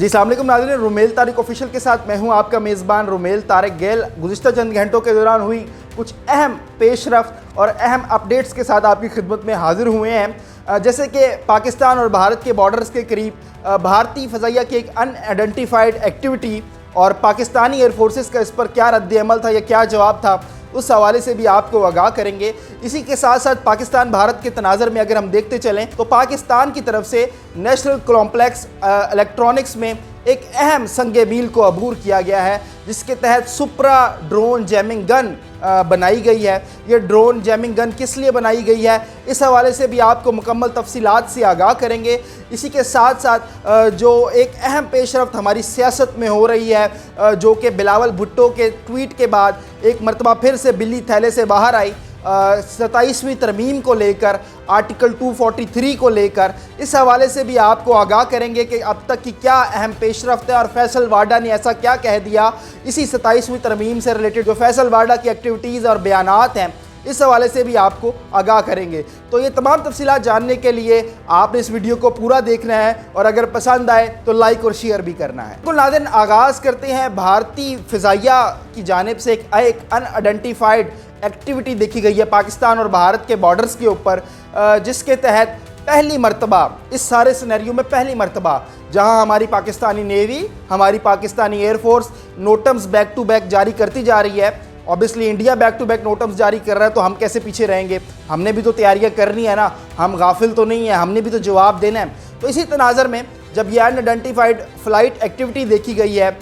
जी अस्सलाम वालेकुम नाज़रीन, रुमेल तारिक ऑफिशियल के साथ मैं हूं आपका मेज़बान रुमेल तारिक गेल। गुज़िश्ता चंद घंटों के दौरान हुई कुछ अहम पेशरफ्त और अहम अपडेट्स के साथ आपकी खिदमत में हाजिर हुए हैं। जैसे कि पाकिस्तान और भारत के बॉर्डर्स के करीब भारतीय फ़ज़ाइया की एक अनआइडेंटिफाइड एक्टिविटी और पाकिस्तानी एयर फोर्सेस का इस पर क्या रद्द अमल था या क्या जवाब था, उस हवाले से भी आपको आगाह करेंगे। इसी के साथ साथ पाकिस्तान भारत के तनाज़र में अगर हम देखते चलें तो पाकिस्तान की तरफ से नेशनल कॉम्प्लेक्स इलेक्ट्रॉनिक्स में एक अहम संगे मील को अबूर किया गया है, जिसके तहत सुप्रा ड्रोन जैमिंग गन बनाई गई है। ये ड्रोन जैमिंग गन किस लिए बनाई गई है, इस हवाले से भी आपको मुकम्मल तफसीलात से आगाह करेंगे। इसी के साथ साथ जो एक अहम पेशरफ्त हमारी सियासत में हो रही है, जो कि बिलावल भुट्टो के ट्वीट के बाद एक मरतबा फिर से बिल्ली थैले से बाहर आई, 27वीं तरमीम को लेकर, आर्टिकल 243 को लेकर, इस हवाले से भी आपको आगाह करेंगे कि अब तक की क्या अहम पेशरफ्त है और फैसल वाडा ने ऐसा क्या कह दिया इसी 27वीं तरमीम से रिलेटेड। जो फैसल वाडा की एक्टिविटीज़ और बयानात हैं, इस हवाले से भी आपको आगाह करेंगे। तो ये तमाम तफसीलात जानने के लिए आपने इस वीडियो को पूरा देखना है और अगर पसंद आए तो लाइक और शेयर भी करना है। तो नाज़रीन, आगाज़ करते हैं भारतीय फ़िज़ाइया की जानिब से एक अनआइडेंटिफाइड एक्टिविटी देखी गई है पाकिस्तान और भारत के बॉर्डर्स के ऊपर, जिसके तहत पहली मरतबा इस सारे सिनेरियो में पहली मरतबा जहां हमारी पाकिस्तानी नेवी, हमारी Pakistani air force NOTAMs back to back जारी करती जा रही है। Obviously India back to back NOTAMs जारी कर रहा है तो हम कैसे पीछे रहेंगे, हमने भी तो तैयारियां करनी है ना, हम गाफिल तो नहीं है, हमने भी तो जवाब देना है। तो इसी तनाज़र में जब यह अनआइडेंटिफाइड फ़्लाइट एक्टिविटी देखी गई है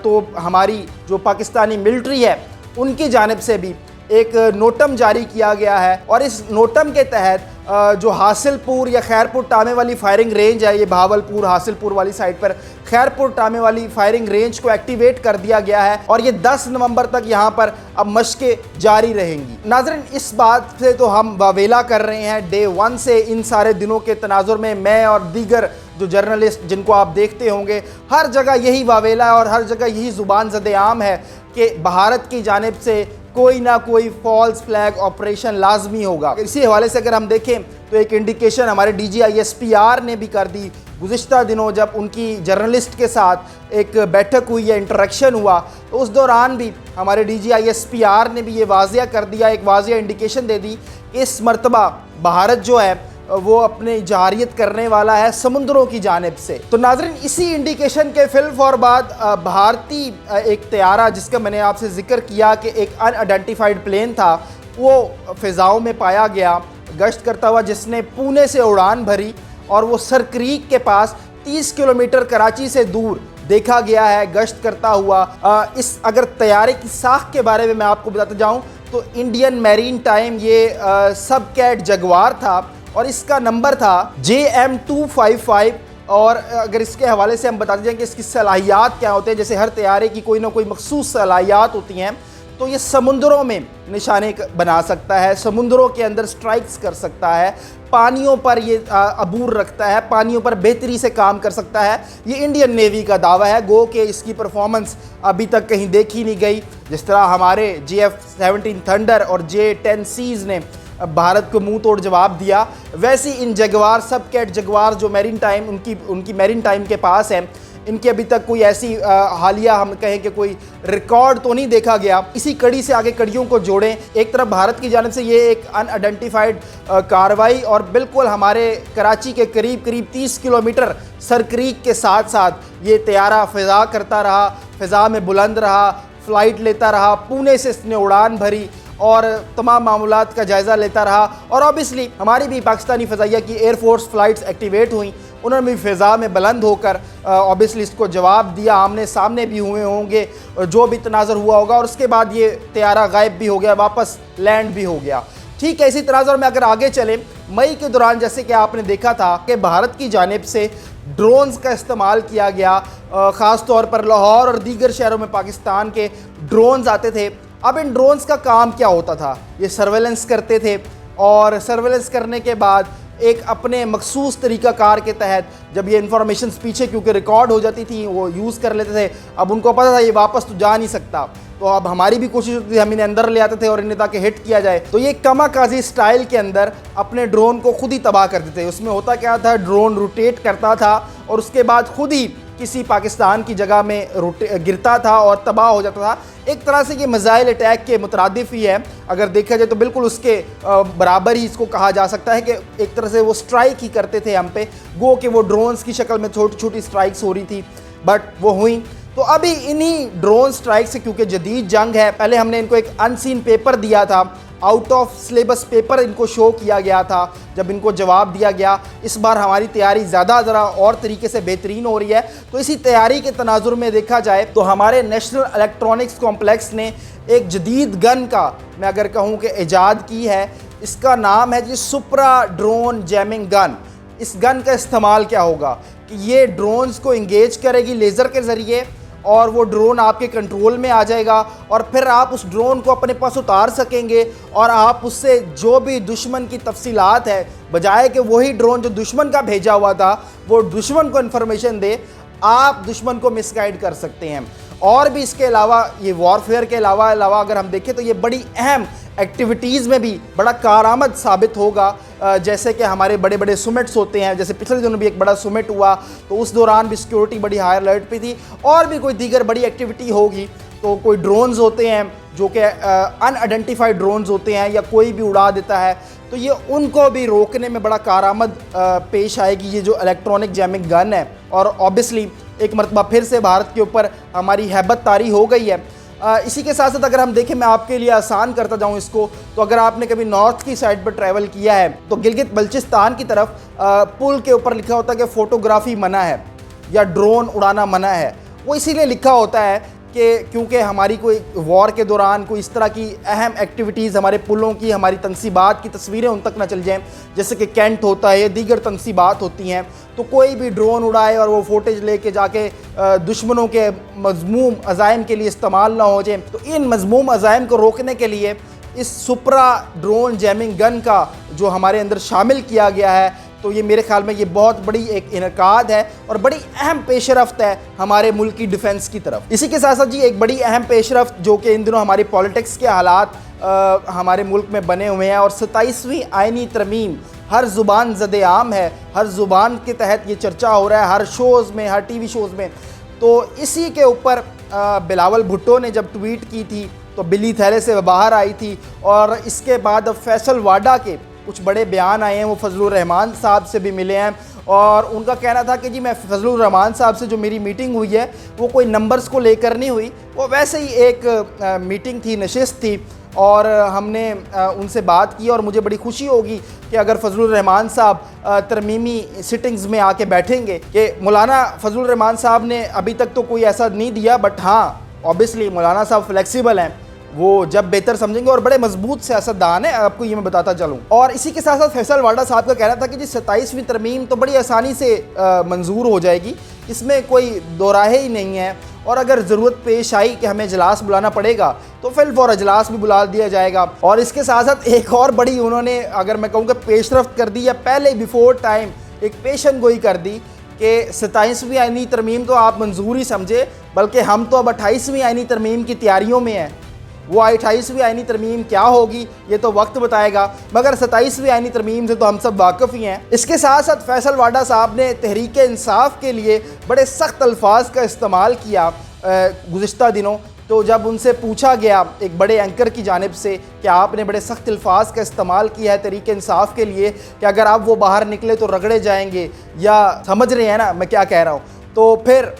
तो हमारी जो पाकिस्तानी मिलिट्री है उनकी जानिब से भी एक नोटम जारी किया गया है और इस नोटम के तहत जो हासिलपुर या खैरपुर टामे वाली फायरिंग रेंज है, ये भावलपुर हासिलपुर वाली साइड पर खैरपुर टामे वाली फायरिंग रेंज को एक्टिवेट कर दिया गया है और ये 10 नवंबर तक यहाँ पर अब मशकें जारी रहेंगी। नाज़रीन, इस बात से तो हम वावेला कर रहे हैं डे 1 से। इन सारे दिनों के तनाजुर में मैं और दीगर जो जर्नलिस्ट जिनको आप देखते होंगे, हर जगह यही वावेला है और हर जगह यही ज़ुबान ज़द-ए-आम है कि भारत की जानिब से कोई ना कोई फॉल्स फ्लैग ऑपरेशन लाजमी होगा। इसी हवाले से अगर हम देखें तो एक इंडिकेशन हमारे DGISPR ने भी कर दी गुज़िश्ता दिनों, जब उनकी जर्नलिस्ट के साथ एक बैठक हुई या इंटरेक्शन हुआ तो उस दौरान भी हमारे DGISPR ने भी ये वाज़िया कर दिया, एक वाज़िया इंडिकेशन दे दी कि इस मरतबा भारत जो है वो अपने जारियत करने वाला है समुद्रों की जानिब से। तो नाज़रीन, इसी इंडिकेशन के फिलफौर बाद भारतीय एक तैयारा जिसका मैंने आपसे जिक्र किया कि एक अनआइडेंटिफाइड प्लेन था, वो फ़िज़ाओं में पाया गया गश्त करता हुआ, जिसने पुणे से उड़ान भरी और वो सर क्रीक के पास 30 किलोमीटर कराची से दूर देखा गया है गश्त करता हुआ। इस अगर तैयारे की साख के बारे में मैं आपको बताता जाऊँ तो इंडियन मैरीन टाइम ये सब कैट जगवार था और इसका नंबर था JM255। और अगर इसके हवाले से हम बताते जाएँ कि इसकी सलाहियात क्या होते हैं, जैसे हर तैयारे की कोई ना कोई मखसूस सलाहियात होती हैं, तो ये समुंदरों में निशाने बना सकता है, समुंदरों के अंदर स्ट्राइक्स कर सकता है, पानियों पर ये अबूर रखता है, पानियों पर बेहतरी से काम कर सकता है। ये इंडियन नेवी का दावा है, गो कि इसकी परफॉर्मेंस अभी तक कहीं देखी नहीं गई। जिस तरह हमारे JF-17 थंडर और J-10 सीज ने भारत को मुंह तोड़ जवाब दिया, वैसी इन जगवार सब कैट जगवार जो मैरीन टाइम उनकी मैरीन टाइम के पास है, इनकी अभी तक कोई ऐसी हालिया हम कहें कि कोई रिकॉर्ड तो नहीं देखा गया। इसी कड़ी से आगे कड़ियों को जोड़ें, एक तरफ भारत की जानिब से ये एक अनआइडेंटिफाइड कार्रवाई और बिल्कुल हमारे कराची के करीब 30 किलोमीटर सर क्रीक के साथ साथ ये तैयारा फ़िज़ा करता रहा, फ़िज़ा में बुलंद रहा, फ़्लाइट लेता रहा, पुणे से इसने उड़ान भरी और तमाम मामलात का जायज़ा लेता रहा। और ऑब्वियसली हमारी भी पाकिस्तानी फ़ज़ाइया की एयरफोर्स फ़्लाइट्स एक्टिवेट हुई, उन्होंने भी फ़िज़ा में बुलंद होकर ऑब्वियसली इसको जवाब दिया, आमने सामने भी हुए होंगे, जो भी तनाज़र हुआ होगा और उसके बाद ये तैयारा गायब भी हो गया, वापस लैंड भी हो गया। ठीक है, इसी तनाज़र में अगर आगे चलें, मई के दौरान जैसे कि आपने देखा था कि भारत की जानिब से ड्रोन्स का इस्तेमाल किया गया, ख़ास तौर पर लाहौर और दीगर शहरों में पाकिस्तान के ड्रोन्स आते थे। अब इन ड्रोन्स का काम क्या होता था, ये सर्वेलेंस करते थे और सर्वेलेंस करने के बाद एक अपने मखसूस तरीक़ाकार के तहत जब ये इंफॉर्मेशन पीछे क्योंकि रिकॉर्ड हो जाती थी वो यूज़ कर लेते थे। अब उनको पता था ये वापस तो जा नहीं सकता, तो अब हमारी भी कोशिश होती थी हम इन्हें अंदर ले आते थे और इन्हें ताकि हिट किया जाए। तो ये कमाकाजी स्टाइल के अंदर अपने ड्रोन को खुद ही तबाह कर देते। उसमें होता क्या था, ड्रोन रोटेट करता था और उसके बाद खुद ही किसी पाकिस्तान की जगह में गिरता था और तबाह हो जाता था। एक तरह से ये मिसाइल अटैक के मुतरादिफ ही है, अगर देखा जाए तो बिल्कुल उसके बराबर ही इसको कहा जा सकता है कि एक तरह से वो स्ट्राइक ही करते थे हम पे, गो कि वो ड्रोन्स की शक्ल में छोटी छोटी स्ट्राइक्स हो रही थी, बट वो हुई। तो अभी इन्हीं ड्रोन स्ट्राइक से, क्योंकि जदीद जंग है, पहले हमने इनको एक अनसीन पेपर दिया था, आउट ऑफ सिलेबस पेपर इनको शो किया गया था, जब इनको जवाब दिया गया। इस बार हमारी तैयारी ज़रा और तरीके से बेहतरीन हो रही है। तो इसी तैयारी के तनाजुर में देखा जाए तो हमारे नेशनल इलेक्ट्रॉनिक्स कॉम्प्लेक्स ने एक जदीद गन का, मैं अगर कहूँ कि ईजाद की है। इसका नाम है जी सुपरा ड्रोन जैमिंग गन। इस गन का इस्तेमाल क्या होगा कि ये ड्रोन्स को इंगेज करेगी लेज़र के ज़रिए, और वो ड्रोन आपके कंट्रोल में आ जाएगा, और फिर आप उस ड्रोन को अपने पास उतार सकेंगे और आप उससे जो भी दुश्मन की तफसीलात है, बजाय कि वही ड्रोन जो दुश्मन का भेजा हुआ था वो दुश्मन को इन्फॉर्मेशन दे, आप दुश्मन को मिसगाइड कर सकते हैं। और भी इसके अलावा, ये वॉरफेयर के अलावा अगर हम देखें तो ये बड़ी अहम एक्टिविटीज़ में भी बड़ा कारआमद साबित होगा। जैसे कि हमारे बड़े बड़े सुमिट्स होते हैं, जैसे पिछले दिनों भी एक बड़ा सुमिट हुआ, तो उस दौरान भी सिक्योरिटी बड़ी हाई अलर्ट पे थी। और भी कोई दीगर बड़ी एक्टिविटी होगी, तो कोई ड्रोन्स होते हैं जो कि अनआइडेंटिफाइड ड्रोन्स होते हैं या कोई भी उड़ा देता है, तो ये उनको भी रोकने में बड़ा कारआमद पेश आएगी ये जो इलेक्ट्रॉनिक जैमिंग गन है। और ऑब्वियसली एक मरतबा फिर से भारत के ऊपर हमारी हैबत तारी हो गई है। इसी के साथ साथ अगर हम देखें, मैं आपके लिए आसान करता जाऊं इसको, तो अगर आपने कभी नॉर्थ की साइड पर ट्रैवल किया है तो गिलगित बल्चिस्तान की तरफ पुल के ऊपर लिखा होता है कि फ़ोटोग्राफी मना है या ड्रोन उड़ाना मना है। वो इसीलिए लिखा होता है कि क्योंकि हमारी कोई वॉर के दौरान कोई इस तरह की अहम एक्टिविटीज़, हमारे पुलों की, हमारी तनसीबात की तस्वीरें उन तक ना चल जाएं, जैसे कि कैंट होता है, दीगर तनसीबात होती हैं, तो कोई भी ड्रोन उड़ाए और वो फुटेज लेके जाके दुश्मनों के मज़मूम अज़ाइम के लिए इस्तेमाल ना हो जाए। तो इन मज़मूम अज़ाइम को रोकने के लिए इस सुपरा ड्रोन जैमिंग गन का जो हमारे अंदर शामिल किया गया है, तो ये मेरे ख्याल में ये बहुत बड़ी एक इनकाद है और बड़ी अहम पेशरफ्त है हमारे मुल्क की डिफेंस की तरफ। इसी के साथ साथ जी एक बड़ी अहम पेशरफ्त जो कि इन दिनों हमारी पॉलिटिक्स के हालात हमारे मुल्क में बने हुए हैं, और 27वीं आइनी तरमीम हर ज़ुबान ज़द-ए-आम है, हर ज़ुबान के तहत ये चर्चा हो रहा है, हर शोज़ में, हर टीवी शोज़ में। तो इसी के ऊपर बिलावल भुट्टो ने जब ट्वीट की थी तो बिल्ली थैले से बाहर आई थी, और इसके बाद अब फैसल वाडा के कुछ बड़े बयान आए हैं। वो फजलुर रहमान साहब से भी मिले हैं और उनका कहना था कि जी मैं फजलुर रहमान साहब से जो मेरी मीटिंग हुई है वो कोई नंबर्स को लेकर नहीं हुई, वो वैसे ही एक मीटिंग थी, नशिस्त थी, और हमने उनसे बात की। और मुझे बड़ी खुशी होगी कि अगर फजलुर रहमान साहब तरमीमी सिटिंग्स में आके बैठेंगे, कि मौलाना फजलुर रहमान साहब ने अभी तक तो कोई ऐसा नहीं दिया, बट हाँ ऑब्वियसली मौलाना साहब फ्लेक्सिबल हैं, वो जब बेहतर समझेंगे, और बड़े मजबूत सियासतदान है, आपको ये मैं बताता चलूँ। और इसी के साथ साथ फैसल वाडा साहब का कहना था कि जी 27वीं तरमीम तो बड़ी आसानी से मंजूर हो जाएगी, इसमें कोई दो राहे ही नहीं है, और अगर ज़रूरत पेश आई कि हमें इजलास बुलाना पड़ेगा तो फिर और इजलास भी बुला दिया जाएगा। और इसके साथ साथ एक और बड़ी उन्होंने, अगर मैं कहूँ कि पेशरफ्त कर दी, या पहले बिफोर टाइम एक पेशन गोई कर दी कि 27वीं आइनी तरमीम तो आप मंजूर ही समझे, बल्कि हम तो अब 28वीं आइनी तरमीम की तैयारियों में हैं। वो 28वीं आइनी तरमीम क्या होगी ये तो वक्त बताएगा, मगर 27वीं आइनी तरमीम से तो हम सब वाकिफ़ ही हैं। इसके साथ साथ फैसल वाडा साहब ने तहरीक इंसाफ के लिए बड़े सख्त अल्फाज का इस्तेमाल किया गुज़िश्ता दिनों। तो जब उनसे पूछा गया एक बड़े एंकर की जानिब से कि आपने बड़े सख्त अल्फाज का इस्तेमाल किया है तहरीक इंसाफ के लिए कि अगर आप वो बाहर निकले तो रगड़े जाएंगे, या समझ रहे हैं ना मैं क्या कह रहा हूँ, तो फिर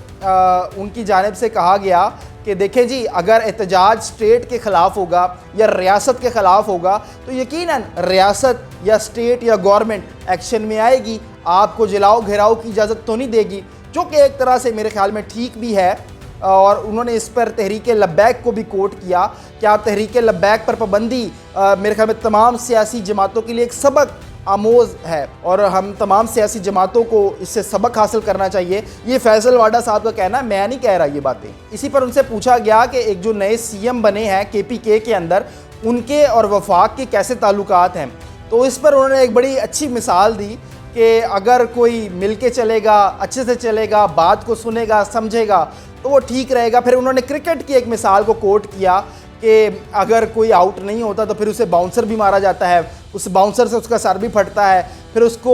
उनकी जानिब से कहा गया कि देखें जी, अगर एहतजाज स्टेट के ख़िलाफ़ होगा या रियासत के ख़िलाफ़ होगा तो यकीनन रियासत या स्टेट या गवर्नमेंट एक्शन में आएगी, आपको जलाओ घेराव की इजाज़त तो नहीं देगी, जो कि एक तरह से मेरे ख्याल में ठीक भी है। और उन्होंने इस पर तहरीक लब्बैक को भी कोट किया कि आप तहरीक लब्बैक पर पाबंदी मेरे ख्याल में तमाम सियासी जमातों के लिए एक सबक आमोज़ है, और हम तमाम सियासी जमातों को इससे सबक हासिल करना चाहिए। ये फैसल वाडा साहब का कहना, मैं नहीं कह रहा ये बातें। इसी पर उनसे पूछा गया कि एक जो नए CM बने हैं KPK के अंदर, उनके और वफाक के कैसे ताल्लुकात हैं, तो इस पर उन्होंने एक बड़ी अच्छी मिसाल दी कि अगर कोई मिल के चलेगा, अच्छे से चलेगा, बात को सुनेगा, समझेगा, तो वो ठीक रहेगा। फिर उन्होंने क्रिकेट की एक मिसाल को कोट किया कि अगर कोई आउट नहीं होता तो फिर उसे बाउंसर भी मारा जाता है, उस बाउंसर से उसका सर भी फटता है, फिर उसको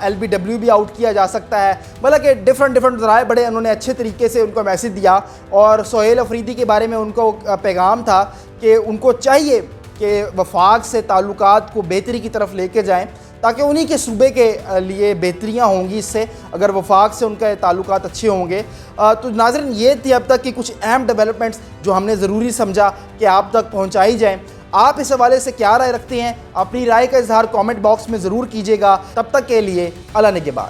LBW भी आउट किया जा सकता है। मतलब कि डिफरेंट ज़राए बड़े उन्होंने अच्छे तरीके से उनको मैसेज दिया और सोहेल अफरीदी के बारे में उनको पैगाम था कि उनको चाहिए कि वफाक से ताल्लुकात को बेहतरी की तरफ लेके जाएं ताकि उन्हीं के सूबे के लिए बेहतरियाँ होंगी इससे, अगर वफाक से उनका ताल्लुकात अच्छे होंगे। तो नाज़रीन, ये थी अब तक की कुछ अहम डेवलपमेंट्स जो हमने ज़रूरी समझा कि आप तक पहुँचाई जाएँ। आप इस हवाले से क्या राय रखते हैं? अपनी राय का इजहार कमेंट बॉक्स में ज़रूर कीजिएगा। तब तक के लिए अल्लाह निगहबान।